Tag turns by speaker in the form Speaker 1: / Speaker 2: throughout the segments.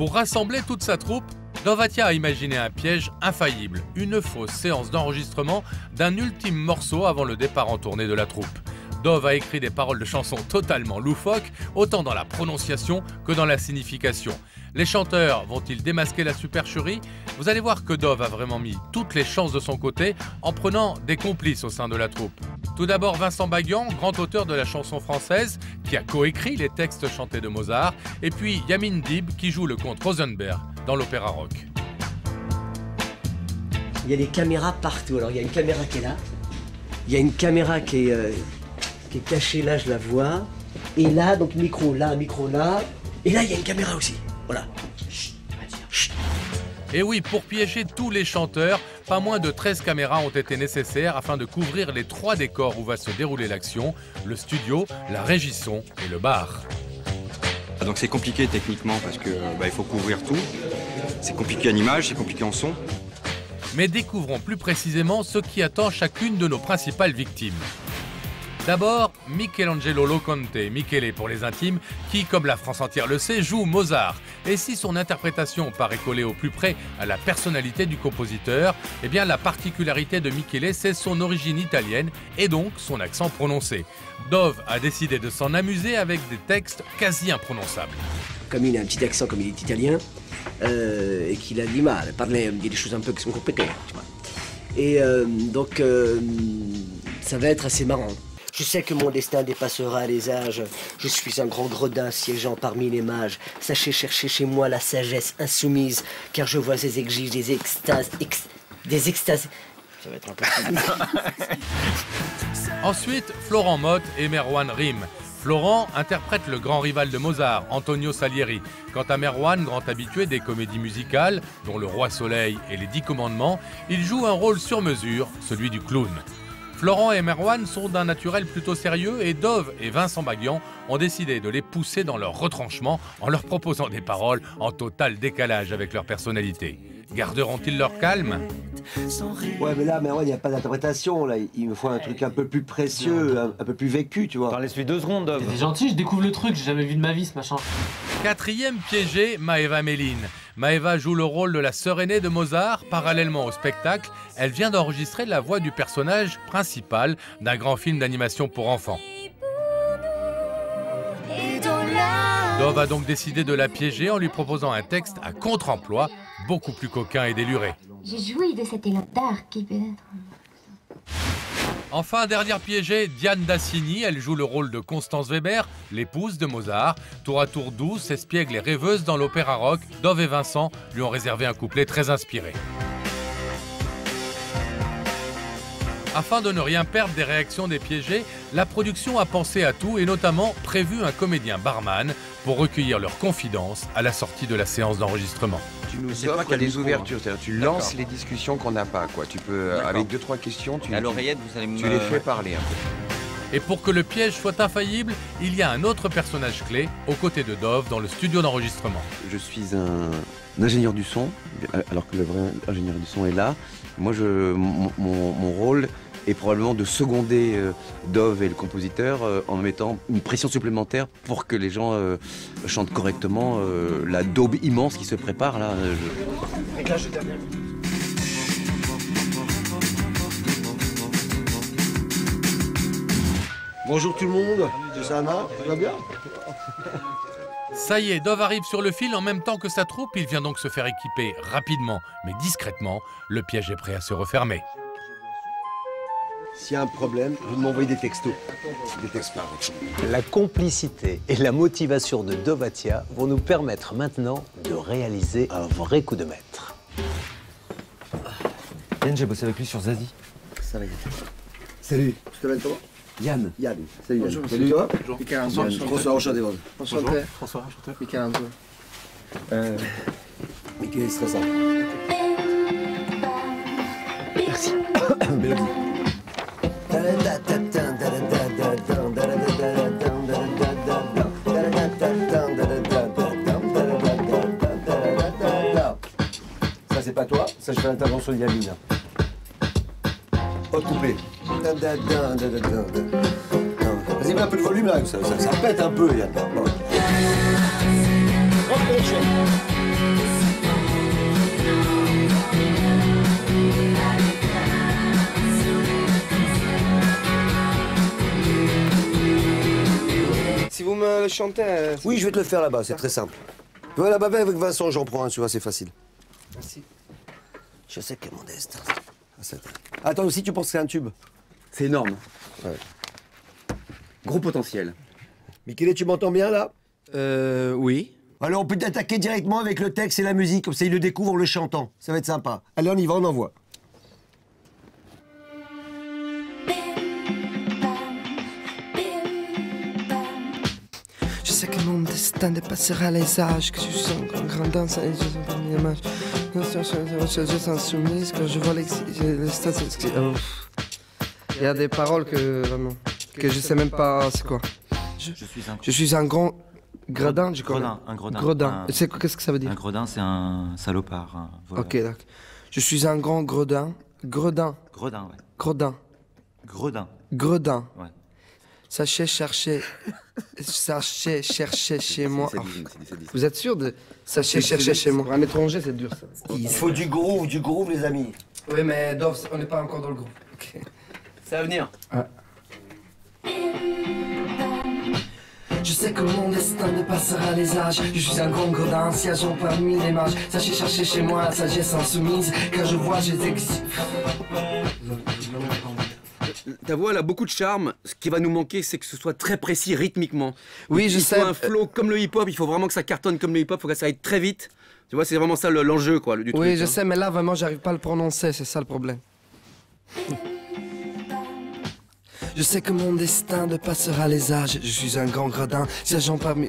Speaker 1: Pour rassembler toute sa troupe, Dov-Atia a imaginé un piège infaillible, une fausse séance d'enregistrement d'un ultime morceau avant le départ en tournée de la troupe. Dov a écrit des paroles de chansons totalement loufoques, autant dans la prononciation que dans la signification. Les chanteurs vont-ils démasquer la supercherie? Vous allez voir que Dov a vraiment mis toutes les chances de son côté en prenant des complices au sein de la troupe. Tout d'abord Vincent Baguian, grand auteur de la chanson française, qui a coécrit les textes chantés de Mozart, et puis Yamin Dib qui joue le comte Rosenberg dans l'opéra rock.
Speaker 2: Il y a des caméras partout. Alors il y a une caméra qui est là, il y a une caméra qui est cachée là, je la vois, et là, donc micro là, et là il y a une caméra aussi. Voilà. Chut, chut.
Speaker 1: Et oui, pour piéger tous les chanteurs, pas moins de 13 caméras ont été nécessaires afin de couvrir les 3 décors où va se dérouler l'action, le studio, la régie son et le bar.
Speaker 3: Donc c'est compliqué techniquement parce que il faut couvrir tout. C'est compliqué en image, c'est compliqué en son.
Speaker 1: Mais découvrons plus précisément ce qui attend chacune de nos principales victimes. D'abord, Michelangelo Loconte, Michele pour les intimes, qui, comme la France entière le sait, joue Mozart. Et si son interprétation paraît coller au plus près à la personnalité du compositeur, eh bien la particularité de Michele, c'est son origine italienne et donc son accent prononcé. Dov a décidé de s'en amuser avec des textes quasi imprononçables.
Speaker 2: Comme il a un petit accent, comme il est italien, et qu'il a du mal à parler, il y a des choses un peu qui sont compliquées, tu vois. Et donc, ça va être assez marrant. Je sais que mon destin dépassera les âges. Je suis un grand gredin siégeant parmi les mages. Sachez chercher chez moi la sagesse insoumise, car je vois ces exigés des extases, des extases. Ça va être impossible.
Speaker 1: Ensuite, Florent Mott et Merwan Rim. Florent interprète le grand rival de Mozart, Antonio Salieri. Quant à Merwan, grand habitué des comédies musicales, dont Le Roi Soleil et Les 10 Commandements, il joue un rôle sur mesure, celui du clown. Florent et Merwan sont d'un naturel plutôt sérieux et Dov et Vincent Baguian ont décidé de les pousser dans leur retranchement en leur proposant des paroles en total décalage avec leur personnalité. Garderont-ils leur calme?
Speaker 4: Ouais, mais là, Merwan, il n'y a pas d'interprétation. Là, il me faut un truc un peu plus précieux, un peu plus vécu, tu vois.
Speaker 5: Laisse-lui 2 secondes, Dov.
Speaker 6: T'es gentil, je découvre le truc, j'ai jamais vu de ma vie ce machin.
Speaker 1: Quatrième piégé, Maëva Méline. Maëva joue le rôle de la sœur aînée de Mozart. Parallèlement au spectacle, elle vient d'enregistrer la voix du personnage principal d'un grand film d'animation pour enfants. Dov a donc décidé de la piéger en lui proposant un texte à contre-emploi, beaucoup plus coquin et déluré.
Speaker 7: Je jouis de cet élan d'art qui peut être...
Speaker 1: Enfin, dernière piégée, Diane Dassini. Elle joue le rôle de Constance Weber, l'épouse de Mozart. Tour à tour douce, espiègle et rêveuse dans l'opéra rock, Dov et Vincent lui ont réservé un couplet très inspiré. Afin de ne rien perdre des réactions des piégés, la production a pensé à tout et notamment prévu un comédien barman pour recueillir leurs confidences à la sortie de la séance d'enregistrement.
Speaker 8: Tu nous offres des ouvertures, c'est-à-dire tu lances les discussions qu'on n'a pas, quoi. Tu peux, avec 2-3 questions, tu les fais parler un peu.
Speaker 1: Et pour que le piège soit infaillible, il y a un autre personnage clé aux côtés de Dov dans le studio d'enregistrement.
Speaker 9: Je suis un ingénieur du son, alors que le vrai ingénieur du son est là. Moi, mon rôle est probablement de seconder Dov et le compositeur en mettant une pression supplémentaire pour que les gens chantent correctement la daube immense qui se prépare là.
Speaker 4: Bonjour tout le monde, ça va bien?
Speaker 1: Ça y est, Dov arrive sur le fil en même temps que sa troupe. Il vient donc se faire équiper rapidement, mais discrètement. Le piège est prêt à se refermer.
Speaker 4: S'il y a un problème, vous m'envoyez des textos. Des textes par
Speaker 10: La complicité et la motivation de Dov-Atia vont nous permettre maintenant de réaliser un vrai coup de maître.
Speaker 5: Yann, j'ai bossé avec lui sur Zazie.
Speaker 4: Ça va, Yann. Salut, tu t'appelles comment? Yann. Yann. Salut Yann.
Speaker 6: Bonjour,
Speaker 4: salut toi?
Speaker 6: Bonjour.
Speaker 4: François, enchanté.
Speaker 6: Enchanté. François, enchanté. Michelangelo.
Speaker 4: Michele, c'est ça.
Speaker 10: Merci.
Speaker 4: Mélodie. Ça c'est pas toi, ça je fais l'intervention de Yamina. Autre couplet. Vas-y, mets un peu de volume là, ça pète un peu, Yann. Bon.
Speaker 11: le chanter.
Speaker 4: Oui, je vais te le faire là-bas, c'est très simple. Tu vois là-bas avec Vincent, j'en prends un, tu vois, c'est facile.
Speaker 11: Merci.
Speaker 4: Je sais que mon destin. Attends, aussi, tu penses que c'est un tube?
Speaker 9: C'est énorme.
Speaker 4: Ouais.
Speaker 9: Gros potentiel.
Speaker 4: Michele, tu m'entends bien là?
Speaker 11: Oui.
Speaker 4: Alors on peut attaquer directement avec le texte et la musique, comme ça il le découvre en le chantant. Ça va être sympa. Allez, on y va, on envoie.
Speaker 11: Je sais que mon destin dépassera les âges, que je suis en grand danse et je suis parmi les mages. Je suis insoumise quand je vois l'extase. Il y a des paroles que je sais même pas c'est quoi. Je suis un grand gredin, je connais.
Speaker 5: Un gredin.
Speaker 11: Gredin. Qu'est-ce que ça veut dire?
Speaker 5: Un gredin, c'est un salopard. Un voleur.
Speaker 11: Ok, d'accord. Je suis un grand gredin. Gredin.
Speaker 5: Gredin, ouais.
Speaker 11: Gredin.
Speaker 5: Gredin.
Speaker 11: Gredin.
Speaker 5: Ouais.
Speaker 11: Sachez chercher chez moi. Vous êtes sûr de sachez chercher chez moi? Un étranger, c'est dur ça.
Speaker 4: Il faut du groove les amis.
Speaker 11: Oui, mais Dov, on n'est pas encore dans le groupe. Okay.
Speaker 5: Ça va venir.
Speaker 11: Ouais. Je sais que mon destin dépassera les âges. Je suis un grand gredin, siégeant parmi les mages. Sachez chercher chez moi la sagesse insoumise, car je vois, je t'exige.
Speaker 9: Ta voix elle a beaucoup de charme. Ce qui va nous manquer, c'est que ce soit très précis rythmiquement.
Speaker 11: Oui, je sais.
Speaker 9: Il faut un flow comme le hip-hop. Il faut vraiment que ça cartonne comme le hip-hop. Il faut que ça aille très vite. Tu vois, c'est vraiment ça l'enjeu, quoi, du truc.
Speaker 11: Oui, je sais, mais là, vraiment, j'arrive pas à le prononcer. C'est ça le problème. Je sais que mon destin dépassera les âges. Je suis un grand gredin, siégeant parmi.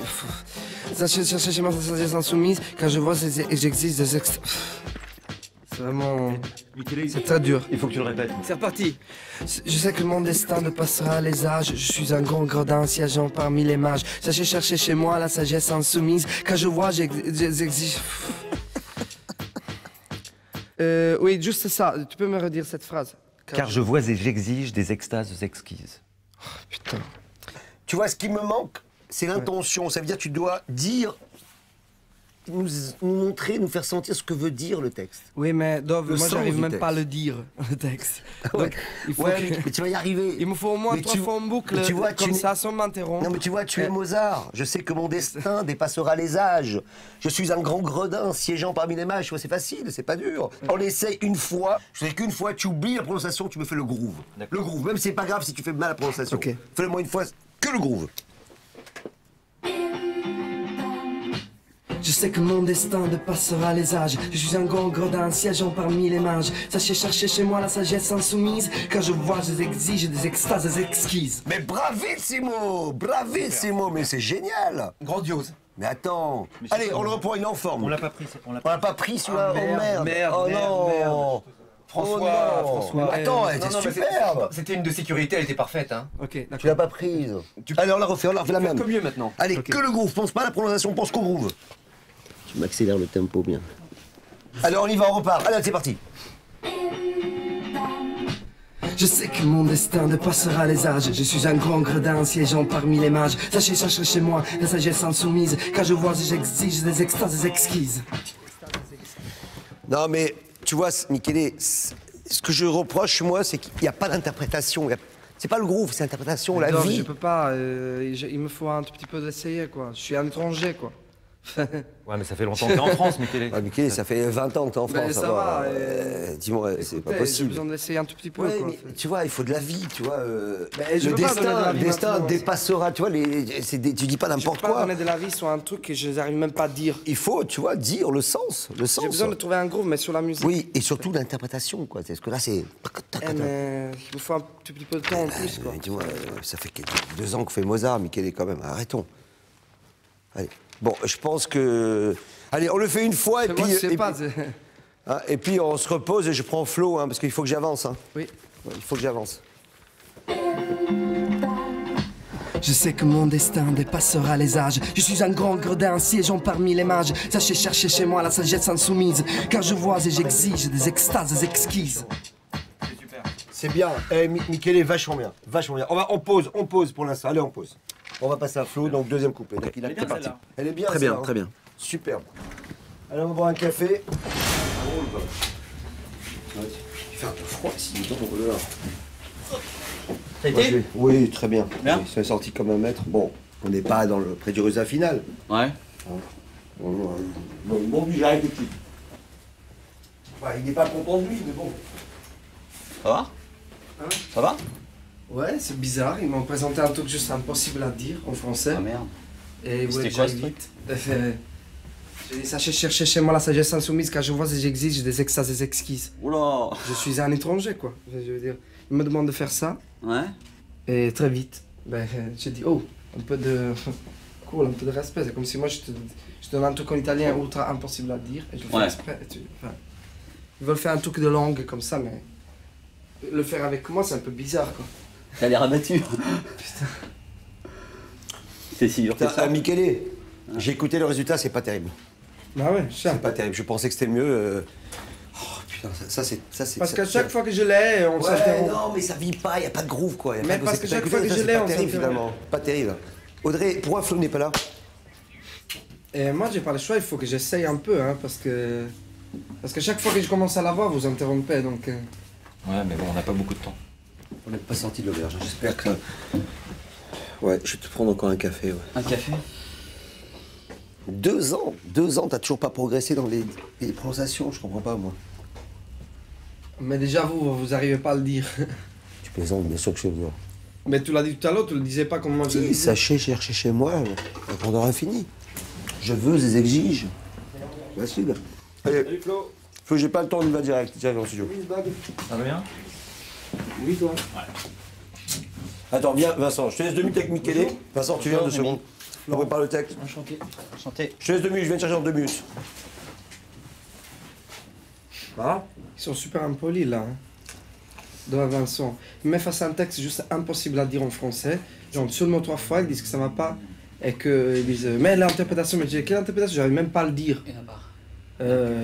Speaker 11: Sachez chercher chez moi sa sagesse insoumise, car je vois j'existe des ex. C'est vraiment. C'est très dur.
Speaker 5: Il faut que tu le répètes.
Speaker 9: C'est reparti.
Speaker 11: Je sais que mon destin dépassera les âges. Je suis un grand gredin, siégeant parmi les mages. Sachez chercher chez moi la sagesse insoumise, car je vois j'exige. Oui, juste ça. Tu peux me redire cette phrase?
Speaker 5: Car je vois et j'exige des extases exquises.
Speaker 11: Oh, putain.
Speaker 4: Tu vois, ce qui me manque, c'est l'intention. Ça veut dire que tu dois dire, nous montrer, nous faire sentir ce que veut dire le texte.
Speaker 11: Oui, mais Dov, moi j'arrive même
Speaker 4: texte.
Speaker 11: pas à le dire, le texte.
Speaker 4: Ouais,
Speaker 11: Donc, il faut
Speaker 4: mais tu vas y arriver.
Speaker 11: Il me faut au moins 3 fois en boucle,
Speaker 4: tu vois,
Speaker 11: comme ça, sans m'interrompre.
Speaker 4: Non, mais tu vois, tu es Mozart. Je sais que mon destin dépassera les âges. Je suis un grand gredin siégeant parmi les mages. Tu vois, c'est facile, c'est pas dur. On essaie une fois. Je sais qu'une fois, tu oublies la prononciation, tu me fais le groove. Le groove, même si c'est pas grave si tu fais mal la prononciation.
Speaker 11: Ok.
Speaker 4: Fais-le-moi une fois, que le groove.
Speaker 11: Je sais que mon destin dépassera les âges. Je suis un grand gredin siégeant parmi les mages. Sachez chercher chez moi la sagesse insoumise, car je vois, je exige des extases exquises.
Speaker 4: Mais bravissimo, bravissimo, mais c'est génial.
Speaker 9: Grandiose.
Speaker 4: Mais attends. Allez, on le reprend, il est en forme.
Speaker 5: On l'a pas pris.
Speaker 4: On l'a pas pris celui-là. Oh merde.
Speaker 9: Merde,
Speaker 4: Oh
Speaker 9: merde,
Speaker 4: non.
Speaker 9: merde. François.
Speaker 4: Attends, elle était superbe.
Speaker 9: C'était une de sécurité, elle était parfaite. Hein.
Speaker 11: Ok, d'accord.
Speaker 4: Tu l'as pas prise. Allez, on la refait la même.
Speaker 9: Que mieux maintenant.
Speaker 4: Allez, que le groove. Pense pas à la prononciation, pense qu'au groove. Tu m'accélères le tempo bien. Allez, on y va, on repart. Allez, c'est parti.
Speaker 11: Je sais que mon destin dépassera les âges. Je suis un grand gredin siégeant parmi les mages. Sachez chercher chez moi la sagesse insoumise, car je vois et j'exige des extases exquises.
Speaker 4: Non, mais tu vois, Michele, ce que je reproche, moi, c'est qu'il n'y a pas d'interprétation. C'est pas le groove, c'est l'interprétation, la vie.
Speaker 11: Je peux pas. Il me faut un tout petit peu d'essayer, quoi. Je suis un étranger, quoi.
Speaker 5: Ouais, mais ça fait longtemps que t'es en France, Michele.
Speaker 4: Ah, Michele, ça fait 20 ans que t'es en France.
Speaker 11: Mais ça va.
Speaker 4: Dis-moi, c'est pas
Speaker 11: J'ai
Speaker 4: possible.
Speaker 11: besoin d'essayer un tout petit peu,
Speaker 4: Ouais,
Speaker 11: quoi.
Speaker 4: mais tu vois, il faut de la vie, tu vois.
Speaker 11: je
Speaker 4: Le
Speaker 11: peux pas donner de la vie
Speaker 4: destin
Speaker 11: maintenant,
Speaker 4: dépassera, tu vois, tu dis pas n'importe
Speaker 11: Je peux pas
Speaker 4: quoi.
Speaker 11: donner de la vie sur un truc que je n'arrive même pas à dire.
Speaker 4: Il faut, tu vois, dire le sens.
Speaker 11: J'ai besoin de trouver un groove, mais sur la musique.
Speaker 4: Oui, et surtout l'interprétation, quoi. Parce que là, c'est.
Speaker 11: Mais il me faut un tout petit peu de temps en plus, quoi.
Speaker 4: Dis-moi, ça fait 2 ans que fait Mozart, Michele, quand même. Arrêtons. Allez. Bon, je pense que. Allez, on le fait une fois et puis.
Speaker 11: Moi, je sais pas.
Speaker 4: Et puis on se repose et je prends flow, hein, parce qu'il faut que j'avance. Hein.
Speaker 11: Oui.
Speaker 4: Ouais, il faut que j'avance.
Speaker 11: Je sais que mon destin dépassera les âges. Je suis un grand gredin siégeant parmi les mages. Sachez chercher chez moi la sagesse insoumise, car je vois et j'exige des extases exquises.
Speaker 5: C'est super.
Speaker 4: C'est bien. Michele est vachement bien. Vachement bien. On pose pour l'instant. Allez, on pose. On va passer à flow, donc deuxième couplet. Donc,
Speaker 5: Elle est bien, celle-là.
Speaker 4: Elle est bien,
Speaker 9: Très bien,
Speaker 4: celle-là, hein.
Speaker 9: très bien.
Speaker 4: Superbe. Allez, on va boire un café. Il fait un peu froid ici, donc on va là.
Speaker 5: Ça a été?
Speaker 4: Oui, très bien.
Speaker 5: Bien.
Speaker 4: Ils sont sortis comme un maître. Bon, On n'est pas dans le prédirusa final.
Speaker 5: Ouais.
Speaker 4: Bon, lui, j'arrête tout. Ouais, il n'est pas content de lui, mais bon.
Speaker 5: Ça va
Speaker 11: Hein?
Speaker 5: Ça va?
Speaker 11: Ouais, c'est bizarre. Ils m'ont présenté un truc juste impossible à dire en français.
Speaker 5: Ah merde.
Speaker 11: Et
Speaker 5: C'était
Speaker 11: ouais,
Speaker 5: quoi,
Speaker 11: j'aille
Speaker 5: ce truc?
Speaker 11: vite. J'ai dit, sachez chercher chez moi la sagesse insoumise, car je vois et j'exige des extases et exquises.
Speaker 5: Oula.
Speaker 11: Je suis un étranger, quoi. Je veux dire, ils me demandent de faire ça.
Speaker 5: Ouais.
Speaker 11: Et très vite. Ben, j'ai dit, oh, un peu de... cool, un peu de respect. C'est comme si moi, je te donne un truc en italien ultra impossible à dire, et je le fais exprès. Enfin, ils veulent faire un truc de langue comme ça, mais... le faire avec moi, c'est un peu bizarre, quoi.
Speaker 5: T'as l'air abattu.
Speaker 11: Putain.
Speaker 5: C'est sûr.
Speaker 4: Michele, j'ai écouté le résultat, c'est pas terrible.
Speaker 11: Bah ouais,
Speaker 4: c'est pas terrible. Je pensais que c'était le mieux. Oh putain, ça c'est.
Speaker 11: Parce qu'à chaque fois que je l'ai, on s'interrompt.
Speaker 4: Non, mais ça vit pas, y a pas de groove quoi.
Speaker 11: Mais parce que chaque fois que je l'ai, on
Speaker 4: s'interrompt.
Speaker 11: s'interrompt.
Speaker 4: Finalement. Pas terrible. Audrey, pourquoi Flo n'est pas là?
Speaker 11: Et moi, j'ai pas le choix, il faut que j'essaye un peu, hein, parce que chaque fois que je commence à la voir, vous interrompez, donc...
Speaker 5: Ouais, mais bon, on n'a pas beaucoup de temps.
Speaker 4: On n'est pas sorti de l'auberge, j'espère que... Ouais, je vais te prendre encore un café, ouais.
Speaker 5: Un café?
Speaker 4: 2 ans 2 ans, t'as toujours pas progressé dans les prononciations, je comprends pas, moi.
Speaker 11: Mais déjà, vous arrivez pas à le dire.
Speaker 4: Tu plaisantes, bien sûr que je veux.
Speaker 11: Mais tu l'as dit tout à l'heure, tu le disais pas comme moi je le
Speaker 4: Si,
Speaker 11: disais.
Speaker 4: sachez chercher chez moi, on aura fini. Je veux et exige. Facile. Allez,
Speaker 11: Salut Flo.
Speaker 4: Flo, j'ai pas le temps, on y va direct. Tiens, dans le studio.
Speaker 5: Ça va bien?
Speaker 11: Oui, toi.
Speaker 5: Ouais.
Speaker 4: Attends, viens, Vincent, je te laisse 2 minutes avec Michele. Vincent, tu viens 2 secondes. On prépare le texte.
Speaker 5: Enchanté. Enchanté.
Speaker 4: Je te laisse 2 minutes, je viens te chercher dans 2 minutes.
Speaker 11: Ah, ils sont super impolis là. Hein. De Vincent. Ils mettent face à un texte juste impossible à dire en français. Genre seulement 3 fois, ils disent que ça va pas. Et qu'ils disent, mais l'interprétation, mais je dis, quelle interprétation? J'arrive même pas à le dire.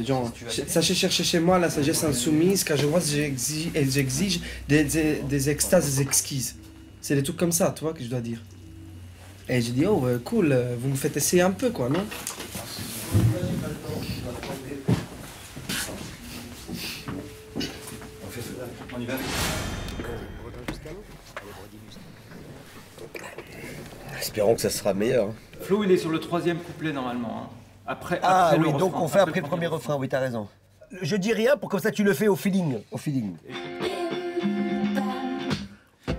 Speaker 11: Genre, sachez chercher chez moi la sagesse insoumise, car je vois et j'exige des extases exquises. C'est des trucs comme ça, tu vois, que je dois dire. Et j'ai dit, oh, cool, vous me faites essayer un peu, quoi, non?
Speaker 5: On y va.
Speaker 4: Espérons que ça sera meilleur.
Speaker 5: Flo, il est sur le 3e couplet normalement. Hein. Après
Speaker 4: oui,
Speaker 5: le
Speaker 4: donc
Speaker 5: refrain,
Speaker 4: on fait après le premier refrain, oui, t'as raison. Je dis rien pour comme ça tu le fais au feeling. Au feeling.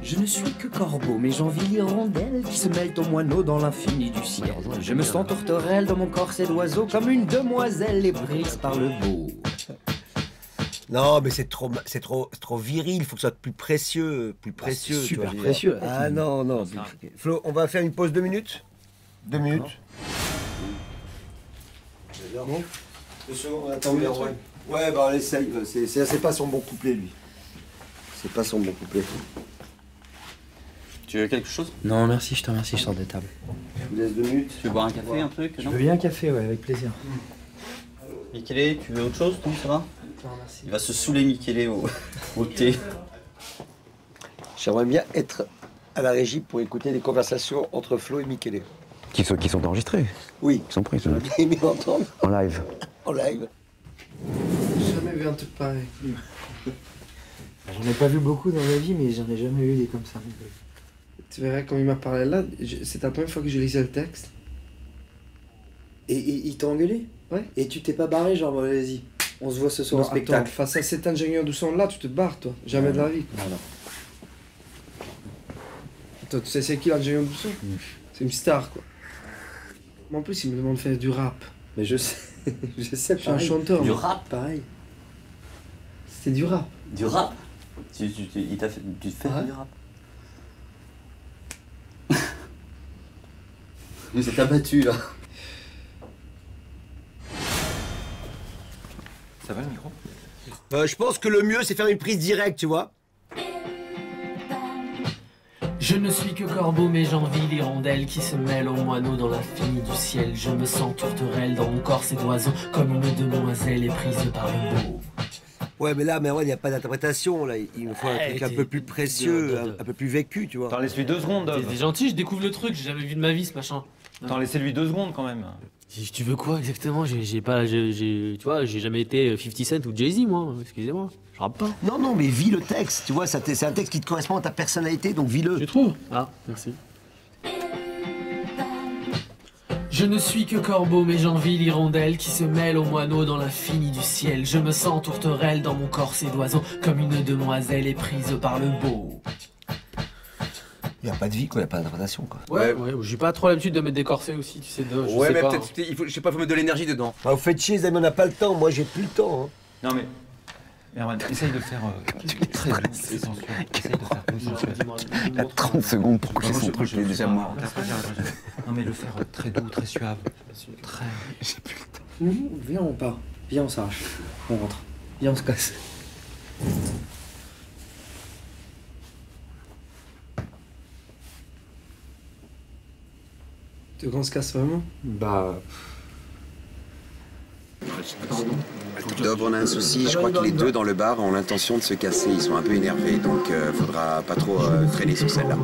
Speaker 12: Je ne suis que corbeau, mais j'envie l'hirondelle qui se mêle au moineau dans l'infini du ciel. Je me sens tourterelle dans mon corset d'oiseau, comme une demoiselle éprise par le beau.
Speaker 4: Non, mais c'est trop viril, il faut que ça soit plus précieux,
Speaker 12: Super précieux.
Speaker 4: Ah non, non. Flo, on va faire une pause 2 minutes. 2 minutes. Bon. 2 secondes, on attend. Ouais, bah on essaye. C'est pas son bon couplet, lui. C'est pas son bon couplet.
Speaker 5: Tu veux quelque chose?
Speaker 12: Non, merci, je te remercie, je sors de table.
Speaker 4: Je vous laisse 2 minutes.
Speaker 5: Tu veux boire un café, un truc?
Speaker 12: Je veux bien un café, ouais, avec plaisir.
Speaker 5: Michele, tu veux autre chose? Non, ça va?
Speaker 11: Non, merci.
Speaker 5: Il va se saouler Michele au thé.
Speaker 4: J'aimerais bien être à la régie pour écouter les conversations entre Flo et Michele.
Speaker 9: Qui sont enregistrés.
Speaker 4: Oui.
Speaker 9: Qui sont prises.
Speaker 4: J'aurais bien aimé l'entendre
Speaker 9: En live.
Speaker 4: en live.
Speaker 11: J'ai jamais vu un truc pareil.
Speaker 12: J'en ai pas vu beaucoup dans ma vie, mais j'en ai jamais vu des comme ça.
Speaker 11: Tu verrais quand il m'a parlé là, c'était la première fois que je lisais le texte.
Speaker 12: Et il t'a engueulé?
Speaker 11: Ouais.
Speaker 12: Et tu t'es pas barré, genre, vas-y, on se voit ce soir
Speaker 11: Non,
Speaker 12: au spectacle.
Speaker 11: attends, face à cet ingénieur du son là, tu te barres, toi. Jamais de la vie.
Speaker 12: Non, non.
Speaker 11: Toi, tu sais c'est qui l'ingénieur du son? C'est une star, quoi. Mais en plus, il me demande de faire du rap.
Speaker 12: Mais je sais, je sais,
Speaker 11: Je suis un chanteur.
Speaker 5: Du
Speaker 11: moi.
Speaker 5: rap?
Speaker 12: Pareil.
Speaker 11: C'était du rap.
Speaker 5: Du rap? Tu fais
Speaker 11: Ouais.
Speaker 5: du rap? Vous êtes abattu là. Ça va le micro?
Speaker 4: Je pense que le mieux, c'est faire une prise directe, tu vois.
Speaker 6: Je ne suis que corbeau, mais j'envie l'hirondelle qui se mêle aux moineaux dans l'infini du ciel. Je me sens tourterelle dans mon corps, c'est d'oiseau, comme une demoiselle éprise par le beau.
Speaker 4: Ouais, mais là, il n'y a pas d'interprétation, là. Il me faut un truc un peu plus précieux, un peu plus vécu, tu vois.
Speaker 5: T'en laisse-lui 2 secondes,
Speaker 6: T'es gentil, je découvre le truc, j'ai jamais vu de ma vie ce machin.
Speaker 5: T'en laissez-lui 2 secondes quand même.
Speaker 6: Tu veux quoi exactement? Tu vois, j'ai jamais été 50 Cent ou Jay-Z, moi, excusez-moi. Je rappe pas.
Speaker 4: Non, mais vis le texte, tu vois. C'est un texte qui te correspond à ta personnalité, donc vis-le.
Speaker 6: Tu trouves? Ah, merci. Je ne suis que corbeau, mais j'envie l'hirondelle qui se mêle aux moineaux dans l'infini du ciel. Je me sens tourterelle dans mon corset d'oiseau, comme une demoiselle éprise par le beau.
Speaker 4: Il n'y a pas de vie, quoi, il n'y a pas d'interprétation, quoi.
Speaker 6: Ouais, j'ai pas trop l'habitude de mettre des corsets aussi, tu sais.
Speaker 9: Ouais, mais peut-être, il faut, je sais pas, faut mettre de l'énergie dedans.
Speaker 4: Vous faites chier, les amis, on n'a pas le temps. Moi, j'ai plus le temps. Hein.
Speaker 5: Non, mais. Erwan, essaye de faire. Très doux, essaye de faire doucement.
Speaker 9: Il y a 30 secondes pour coucher son truc, il est déjà mort.
Speaker 5: Non, mais le faire très doux, très suave. Très.
Speaker 9: J'ai plus le temps.
Speaker 11: Viens, on part. Viens, on s'arrache. On rentre. Viens, on se casse. Tu veux qu'on se casse vraiment? Bah.
Speaker 8: Dov, on a un souci, je crois que les deux dans le bar ont l'intention de se casser, ils sont un peu énervés, donc faudra pas trop traîner sur celle-là.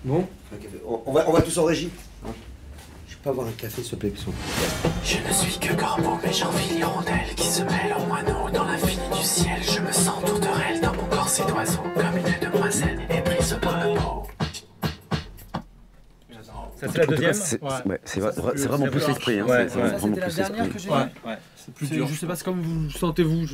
Speaker 11: Bon?
Speaker 4: On va tous en régie. Je peux avoir un café, s'il te plaît, Pisson.
Speaker 6: Je ne suis que corbeau, mais j'envie l'hirondelle qui se mêle aux moineaux dans l'infini du ciel. Je me sens tourterelle dans mon corset d'oiseau, comme une demoiselle éprise par le beau.
Speaker 5: Ça, c'est la deuxième.
Speaker 9: C'est vraiment plus l'esprit. Hein.
Speaker 11: Ouais, c'est vraiment plus l'esprit. Que j'ai
Speaker 5: ouais. C'est plus dur.
Speaker 6: Je sais pas, c'est comme vous sentez-vous.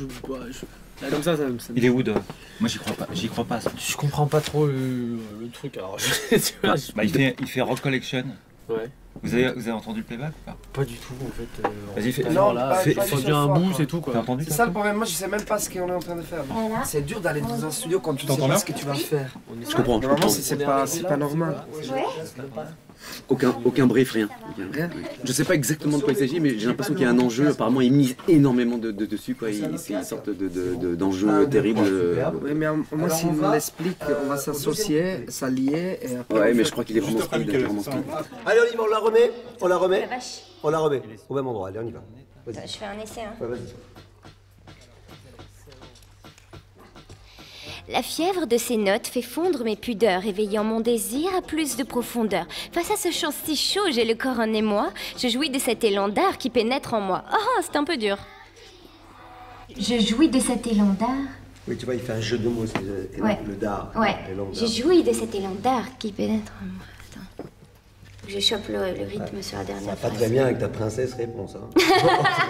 Speaker 6: Comme ça
Speaker 5: Il est où, Dov? Moi, j'y crois pas. Ça.
Speaker 6: Je comprends pas trop le truc. Alors,
Speaker 5: il fait Rock Collection.
Speaker 6: Ouais.
Speaker 5: Vous avez entendu le playback ou pas?
Speaker 6: Pas du tout, en fait.
Speaker 5: Vas-y, fais.
Speaker 11: Non,
Speaker 6: fais un bout, c'est tout, quoi.
Speaker 5: T'as entendu?
Speaker 11: C'est ça le problème. Moi, je sais même pas ce qu'on est en train de faire.
Speaker 7: Voilà.
Speaker 11: C'est dur d'aller dans un studio quand tu sais pas ce que tu vas faire.
Speaker 9: Je comprends.
Speaker 11: Normalement, c'est pas normal.
Speaker 7: Ouais.
Speaker 9: Aucun brief, rien. Je sais pas exactement de quoi il s'agit, mais j'ai l'impression qu'il y a un enjeu. Apparemment, ils misent énormément dessus, quoi. C'est une sorte d'enjeu terrible.
Speaker 11: Oui, mais moi, s'il me l'explique, on va s'associer, s'allier et après.
Speaker 9: Ouais, mais je crois qu'il est vraiment speed.
Speaker 4: Allez, on y va, on la remet. On la remet. Au même endroit, allez, on y va.
Speaker 7: Je fais un essai, hein.
Speaker 4: Ouais, vas-y.
Speaker 7: La fièvre de ces notes fait fondre mes pudeurs, éveillant mon désir à plus de profondeur. Face à ce chant si chaud, j'ai le corps en émoi. Je jouis de cet élan d'art qui pénètre en moi. Oh, c'est un peu dur. Je jouis de cet élan d'art.
Speaker 4: Oui, tu vois, il fait un jeu de mots, c'est le dard.
Speaker 7: Ouais, je jouis de cet élan d'art qui pénètre en moi. Attends. Je chope le rythme sur la dernière
Speaker 4: Ça va pas
Speaker 7: phrase.
Speaker 4: très bien avec ta princesse réponse. Hein.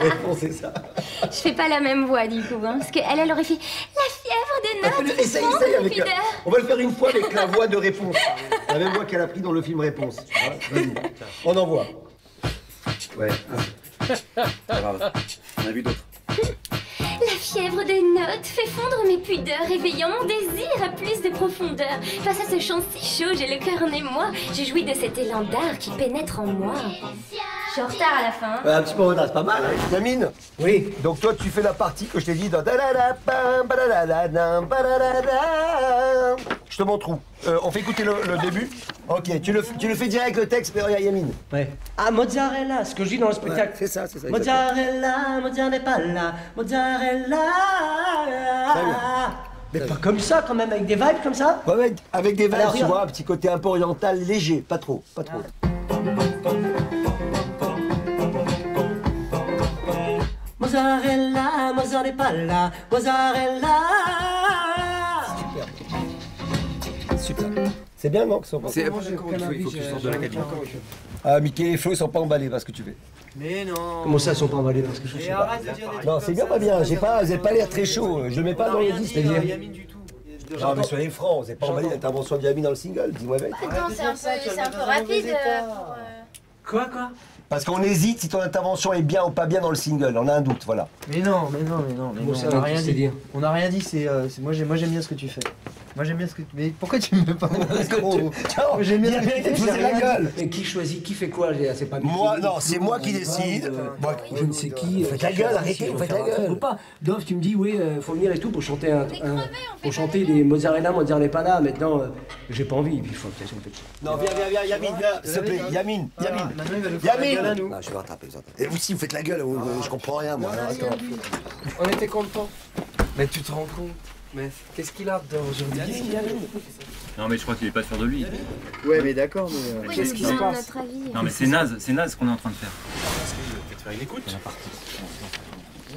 Speaker 4: Réponse, c'est ça.
Speaker 7: Je fais pas la même voix du coup, hein, parce qu'elle aurait fait la fièvre de notes.
Speaker 4: Essaye avec la... On va le faire une fois avec la voix de réponse. La même voix qu'elle a pris dans le film Réponse. Vas-y, on envoie. Ouais.
Speaker 9: Pas grave. On a vu d'autres.
Speaker 7: La fièvre des notes fait fondre mes pudeurs, éveillant mon désir à plus de profondeur. Face à ce chant si chaud, j'ai le cœur en émoi. Je jouis de cet élan d'art qui pénètre en moi. Je suis en retard à la fin.
Speaker 4: Un petit peu en retard, c'est pas mal. Hein. Yamine? Oui. Donc toi, tu fais la partie que je t'ai dit dans... Je te montre où. On fait écouter le début. Ok, tu le fais direct le texte, mais regarde Yamine.
Speaker 2: Ouais. Ah, mozzarella, ce que je dis dans le spectacle.
Speaker 4: Ouais, c'est ça.
Speaker 2: Mozzarella, mozzarella, mozzarella.
Speaker 4: Très bien.
Speaker 2: Mais pas comme ça, quand même, avec des vibes comme ça.
Speaker 4: Ouais, avec des vibes,
Speaker 2: Alors,
Speaker 4: tu vois, un petit côté un peu oriental, léger, pas trop.
Speaker 2: Mozzarella, mozzarella, mozzarella.
Speaker 4: Super. C'est bien, non?
Speaker 5: C'est il faut que tu sortes de la cabine.
Speaker 4: Ah, Mickey et Flo, ils sont pas emballés par ce que tu fais.
Speaker 11: Mais non.
Speaker 2: Comment ça, ils sont pas emballés parce que je sais pas.
Speaker 11: Arrête de dire des
Speaker 4: Non, c'est bien, pas bien. Vous n'avez pas l'air très chaud. Je le mets pas dans le disque.
Speaker 11: Yamine du tout.
Speaker 4: Non, mais soyez francs, vous n'avez pas emballé l'intervention de Yamine dans le single. Dis-moi, mec.
Speaker 7: Attends, c'est un peu rapide.
Speaker 11: Quoi?
Speaker 4: Parce qu'on hésite si ton intervention est bien ou pas bien dans le single. On a un doute, voilà.
Speaker 11: Mais non. On n'a rien dit. On n'a rien dit. Moi j'aime bien ce que tu fais. Moi j'aime bien ce que tu... Mais pourquoi tu me parles?
Speaker 4: J'aime bien la gueule.
Speaker 2: Et qui choisit, qui fait quoi? C'est pas
Speaker 4: moi, non, c'est moi qui décide.
Speaker 2: Je ne sais qui.
Speaker 4: Faites la gueule, arrêtez, vous faites la gueule.
Speaker 2: Pas. Dov, tu me dis, oui, faut venir et tout pour chanter pour chanter des mozzarella, mozzarella. Maintenant, j'ai pas envie. Puis il faut que tu
Speaker 4: Non, viens, Yamine, viens, s'il te plaît. Yamine. Non, je vais rattraper. Et vous aussi, vous faites la gueule, je comprends rien, moi. Attends.
Speaker 11: On était contents. Mais tu te rends compte? Mais qu'est-ce qu'il a dedans aujourd'hui?
Speaker 5: Non, mais je crois qu'il est pas sûr de lui.
Speaker 11: Ouais, mais d'accord, mais qu'est-ce qui se passe?
Speaker 5: Non, mais c'est naze ce qu'on est en train de faire.
Speaker 1: Peut-être faire une écoute.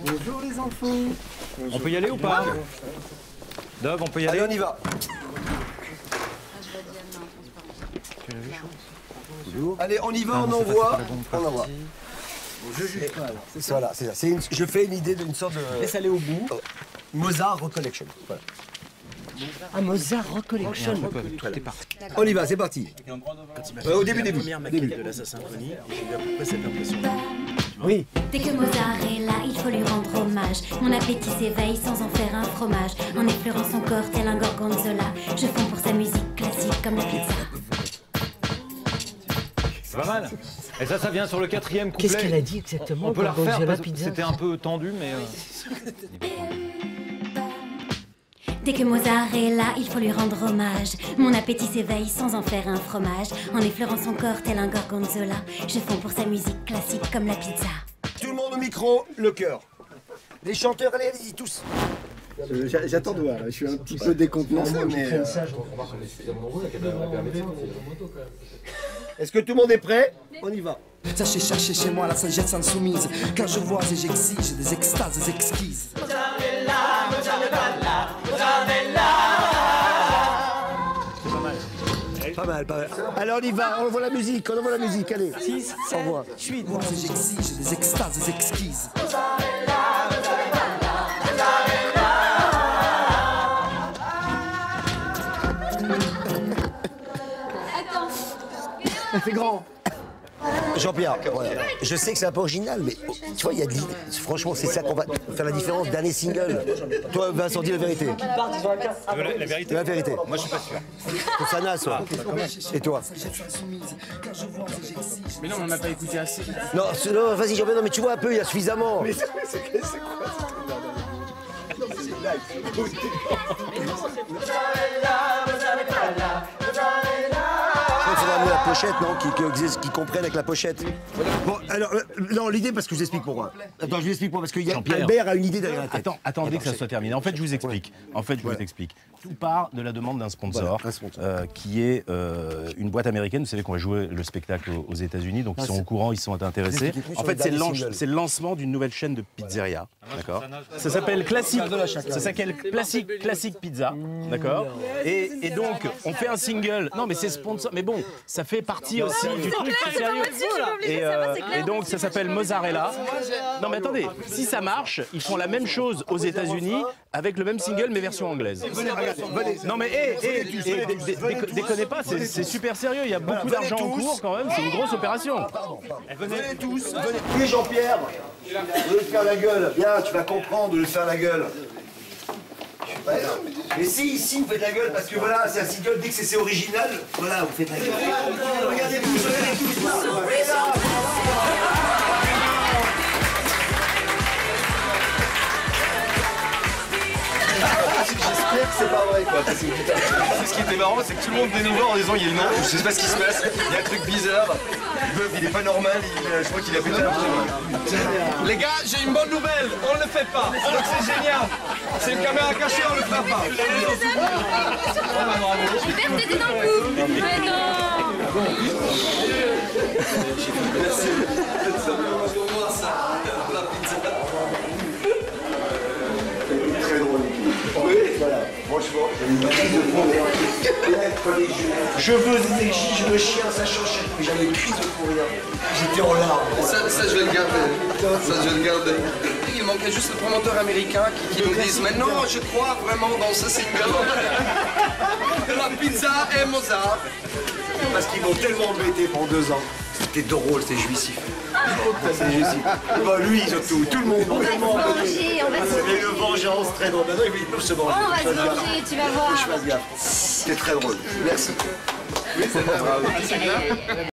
Speaker 11: Bonjour les enfants.
Speaker 5: On peut y aller ou pas? Dov, on peut y aller?
Speaker 4: Allez, on y va. Allez, on y va, on envoie. On envoie. Voilà, c'est ça. Je fais une idée d'une sorte de...
Speaker 10: Laisse aller au bout.
Speaker 4: Mozart Recollection. Voilà.
Speaker 2: Ah, Mozart Recollection.
Speaker 4: Voilà. On y va, c'est parti. Au début.
Speaker 13: de la symphonie, j'ai eu à peu près cette impression.
Speaker 4: Oui.
Speaker 14: Dès que Mozart est là, il faut lui rendre hommage. Mon appétit s'éveille sans en faire un fromage. En effleurant son corps tel un gorgonzola, je fonds pour sa musique classique comme la pizza.
Speaker 5: C'est pas mal. Et ça vient sur le 4e couplet.
Speaker 2: Qu'est-ce qu'elle a dit exactement?
Speaker 5: On peut la refaire parce que
Speaker 2: pizza.
Speaker 5: c'était un peu tendu, mais...
Speaker 14: Dès que Mozart est là, il faut lui rendre hommage. Mon appétit s'éveille sans en faire un fromage. En effleurant son corps tel un gorgonzola, je fonds pour sa musique classique comme la pizza.
Speaker 4: Tout le monde au micro, le chœur. Les chanteurs, allez-y tous.
Speaker 13: J'attends de voir, là. Je suis un petit peu décontenancé, mais...
Speaker 4: Est-ce que tout le monde est prêt? On y va.
Speaker 11: Sachez chercher chez moi la sagesse insoumise, car je vois et j'exige des extases exquises.
Speaker 4: Pas mal. Alors on y va, on envoie la musique, allez. 6, 7, 8.
Speaker 11: Moi et j'exige des extases exquises.
Speaker 4: C'est grand. Jean-Pierre, voilà. Je sais que c'est un peu original, mais tu vois, il y a de l'idée. Franchement, c'est ça qu'on va faire la différence d'un single. Toi, Vincent, dis la vérité.
Speaker 15: La vérité.
Speaker 4: La vérité.
Speaker 15: Moi, je suis pas sûr.
Speaker 4: C'est ça, Nas, ouais. Et toi?
Speaker 15: Mais non, on n'a pas écouté assez.
Speaker 4: Non, vas-y, Jean-Pierre, non, mais tu vois un peu, il y a suffisamment.
Speaker 13: Mais c'est quoi ce truc? Non, c'est live.
Speaker 4: Il faudra amener la pochette, non, qui comprennent avec la pochette. Bon, alors, non, l'idée, parce que je vous explique pourquoi. Attends, je vous explique pourquoi, parce que Albert a une idée derrière la tête.
Speaker 15: Attendez que ça soit terminé. En fait, je vous explique. Tout part de la demande d'un sponsor, qui est une boîte américaine. Vous savez qu'on va jouer le spectacle aux États-Unis, donc ils sont au courant, ils sont intéressés. En fait, c'est le lancement d'une nouvelle chaîne de pizzeria, d'accord. Ça s'appelle Classic Pizza, d'accord. Et donc, on fait un single. Non, mais c'est sponsor. Mais bon, ça fait partie aussi du truc, c'est sérieux. Et donc, ça s'appelle Mozzarella. Non, mais attendez, si ça marche, ils font la même chose aux États-Unis avec le même single mais version anglaise. Non mais déconnez pas, c'est super sérieux, il y a beaucoup d'argent en cours quand même, c'est une grosse opération.
Speaker 4: Venez tous, venez. Oui, Jean-Pierre, au lieu de faire la gueule, viens, tu vas comprendre de le faire la gueule. Mais si vous faites la gueule, parce que voilà, c'est un single, dès que c'est original, voilà, vous faites la gueule. Regardez tous. J'espère que c'est pas vrai, quoi.
Speaker 16: Ce qui était marrant, c'est que tout le monde venait nous voir en disant il y a le nom, je sais pas ce qui se passe, il y a un truc bizarre, le meuf il est pas normal, je crois qu'il a pété un peu. Les gars, j'ai une bonne nouvelle, on le fait pas, donc c'est génial. C'est une caméra cachée, on le fera pas.
Speaker 7: Super, t'étais dans le coup. Mais non.
Speaker 16: Merci. Très drôle. Oui, voilà. Franchement,
Speaker 4: je veux des égiges, le chien, ça change. J'avais une crise de courir. J'étais en larmes.
Speaker 16: Ça, je vais le garder. Il manquait juste le promoteur américain qui nous dise mais non, je crois vraiment dans ce single. La pizza et Mozart.
Speaker 4: Parce qu'ils m'ont tellement embêté pendant 2 ans. C'était drôle, c'était jouissif. C'est jouissif. Bah, lui, surtout, tout le monde.
Speaker 7: On va se venger, on va se venger.
Speaker 4: Et le vengeance, très drôle. Maintenant, ils peuvent se venger.
Speaker 7: On va se venger, tu vas voir.
Speaker 4: Je fasse gaffe. C'était très drôle. Merci.
Speaker 16: Oui, c'est vrai.